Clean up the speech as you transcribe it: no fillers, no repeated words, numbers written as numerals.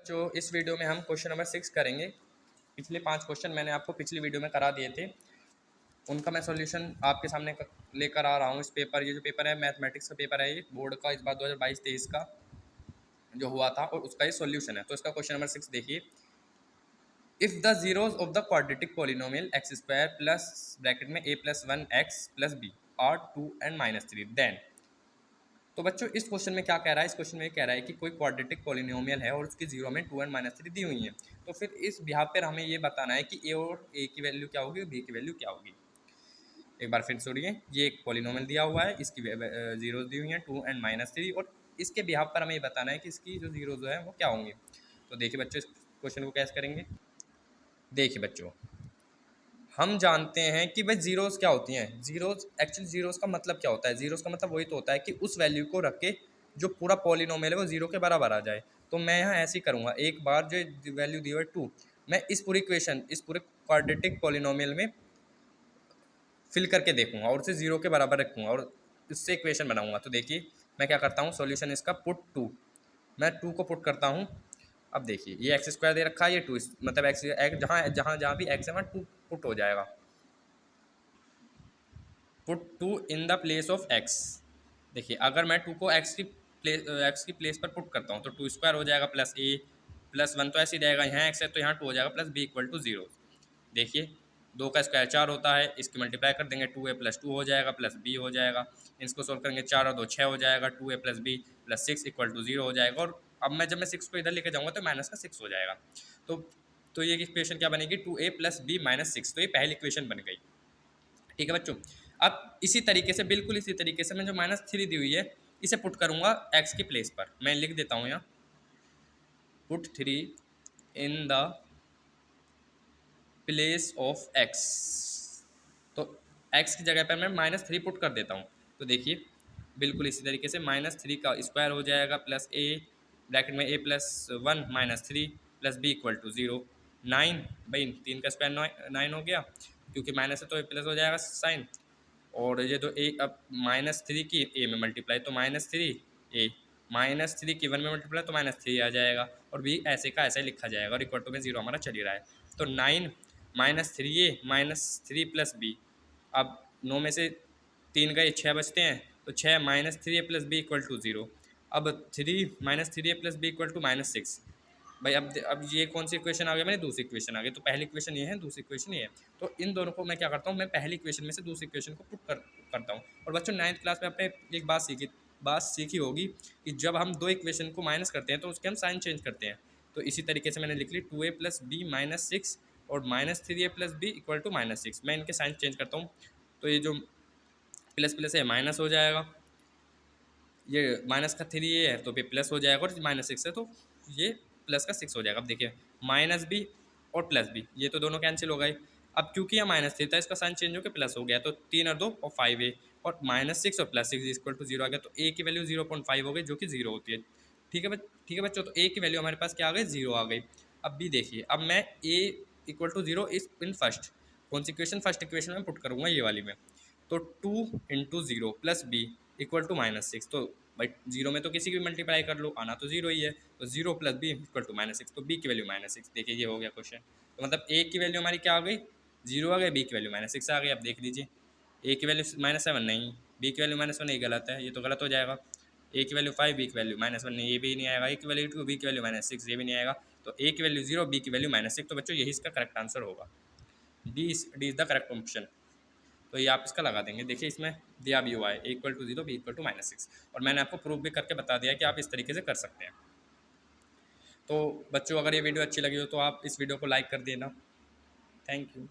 जो इस वीडियो में हम क्वेश्चन नंबर 6 करेंगे। पिछले 5 क्वेश्चन मैंने आपको पिछली वीडियो में करा दिए थे, उनका मैं सॉल्यूशन आपके सामने लेकर आ रहा हूँ। इस पेपर, ये जो पेपर है मैथमेटिक्स का पेपर है, ये बोर्ड का इस बार 2022-23 का जो हुआ था, और उसका ये सॉल्यूशन है। तो इसका क्वेश्चन नंबर 6 देखिए। If the zeros of the quadratic polynomial x square plus bracket में a + 1x + b are 2 and -3 then. तो बच्चों इस क्वेश्चन में क्या कह रहा है, इस क्वेश्चन में कह रहा है कि कोई क्वाड्रेटिक पॉलिनोमियल है और उसकी जीरो में 2 and -3 दी हुई है। तो फिर इस बिहाफ पर हमें ये बताना है कि ए और ए की वैल्यू क्या होगी, बी की वैल्यू क्या होगी। एक बार फिर सुनिए, ये एक पॉलिनोमियल दिया हुआ है, इसकी जीरोज दी हुई हैं 2 and -3, और इसके बिहाफ पर हमें ये बताना है कि इसकी जो जीरो जो है वो क्या होंगी। तो देखिए बच्चों, इस क्वेश्चन को कैसे करेंगे। देखिए बच्चों, हम जानते हैं कि भाई जीरोस क्या होती हैं। जीरोस, एक्चुअली जीरोस का मतलब क्या होता है। जीरोस का मतलब वही तो होता है कि उस वैल्यू को रख के जो पूरा पॉलिनोमियल है वो जीरो के बराबर आ जाए। तो मैं यहाँ ऐसे ही करूँगा, एक बार जो वैल्यू दी हुई है 2, मैं इस पूरी इक्वेशन, इस पूरे क्वाड्रेटिक पॉलिनोमियल में फिल करके देखूंगा और उसे जीरो के बराबर रखूँगा और इससे इक्वेशन बनाऊँगा। तो देखिए मैं क्या करता हूँ, सॉल्यूशन इसका पुट 2, मैं 2 को पुट करता हूँ। अब देखिए ये एक्स स्क्वायर दे रखा है, ये 2, मतलब एक्स जहाँ जहाँ जहाँ भी एक्स है वहाँ 2 पुट हो जाएगा। Put 2 in the place of x. देखिए अगर मैं 2 को एक्स की प्लेस पर पुट करता हूँ तो 2 स्क्वायर हो जाएगा प्लस a प्लस 1 तो ऐसे ही रहेगा, यहाँ एक्स है तो यहाँ 2 हो जाएगा प्लस b = 0। देखिए 2 का स्क्वायर 4 होता है, इसकी मल्टीप्लाई कर देंगे 2a + 2 हो जाएगा प्लस b हो जाएगा। इसको सोल्व करेंगे 4 और 2 6 हो जाएगा, 2a + b + 6 = 0 हो जाएगा। और अब मैं जब मैं 6 को इधर लेके जाऊँगा तो माइनस का 6 हो जाएगा। तो ये इक्वेशन क्या बनेगी, 2a + b - 6। तो ये पहली इक्वेशन बन गई। ठीक है बच्चों, अब इसी तरीके से, बिल्कुल इसी तरीके से मैं जो -3 दी हुई है इसे पुट करूँगा x की प्लेस पर। मैं लिख देता हूँ यहाँ, put 3 in the place of x। तो x की जगह पर मैं -3 पुट कर देता हूँ। तो देखिए बिल्कुल इसी तरीके से -3 का स्क्वायर हो जाएगा प्लस a ब्रैकेट में a + 1 -3 प्लस b = 0। 9, भाई 3 का स्क्वायर 9 हो गया, क्योंकि माइनस है तो प्लस हो जाएगा साइन। और ये तो a, अब -3 की a में मल्टीप्लाई तो -3 a, -3 की 1 में मल्टीप्लाई तो -3 आ जाएगा, और b ऐसे का ऐसे लिखा जाएगा, और इक्वल टू में 0 हमारा चल ही रहा है। तो 9 -3a -3 प्लस b। अब 9 में से 3 गए, 6 बचते हैं, तो 6 -3a + b = 0। अब 3 -3a + b = -6। भाई अब ये कौन सी इक्वेशन आ गई, मैंने दूसरी इक्वेशन आ गई। तो पहली इक्वेशन ये है, दूसरी इक्वेशन ये है। तो इन दोनों को मैं क्या करता हूँ, मैं पहली इक्वेशन में से दूसरी इक्वेशन को पुट करता हूँ। और बच्चों 9th क्लास में आपने एक बात सीखी होगी कि जब हम दो इक्वेशन को माइनस करते हैं तो उसके हम साइन चेंज करते हैं। तो इसी तरीके से मैंने लिख ली 2a + b - 6 और -3a + b = -6। मैं इनके साइन चेंज करता हूँ, तो ये जो प्लस प्लस है माइनस हो जाएगा, ये माइनस का 3 ये है तो फिर प्लस हो जाएगा, और -6 है तो ये प्लस का 6 हो जाएगा। अब देखिए -b और प्लस b, ये तो दोनों कैंसिल हो गए। अब क्योंकि यह -3 था, इसका साइन चेंज होकर प्लस हो गया, तो 3 और 2 और 5a, और -6 और +6 = 0 आ गया। तो a की वैल्यू 0.5 हो गई, जो कि 0 होती है। ठीक है बच्चों, तो a की वैल्यू हमारे पास क्या आ गई, 0 आ गई। अब b देखिए, अब मैं a = 0 इस इन फर्स्ट, कौन सी इक्वेशन, फर्स्ट इक्वेशन में पुट करूँगा ये वाली में। तो 2 × 0 + b = -6। तो भाई 0 में तो किसी की भी मल्टीप्लाई कर लो, आना तो 0 ही है। तो 0 + b = -6, तो b की वैल्यू -6। देखिए ये हो गया क्वेश्चन। तो मतलब a की वैल्यू हमारी क्या आ गई, 0 आ गई, b की वैल्यू -6 आ गई। अब देख लीजिए, a की वैल्यू -7 नहीं, b की वैल्यू -1 नहीं, गलत है, ये तो गलत हो जाएगा। a की वैल्यू 5, b की वैल्यू -1 नहीं, ये भी नहीं आएगा। a की वैल्यू 2, b की वैल्यू -6, ये भी नहीं आएगा। तो a की वैल्यू 0, b की वैल्यू -6। तो बच्चों यही इसका करेक्ट आंसर होगा, D is the correct option. तो ये आप इसका लगा देंगे। देखिए इसमें दिया भी हुआ है a = 0, b = -6, और मैंने आपको प्रूफ भी करके बता दिया कि आप इस तरीके से कर सकते हैं। तो बच्चों अगर ये वीडियो अच्छी लगी हो तो आप इस वीडियो को लाइक कर देना। Thank you.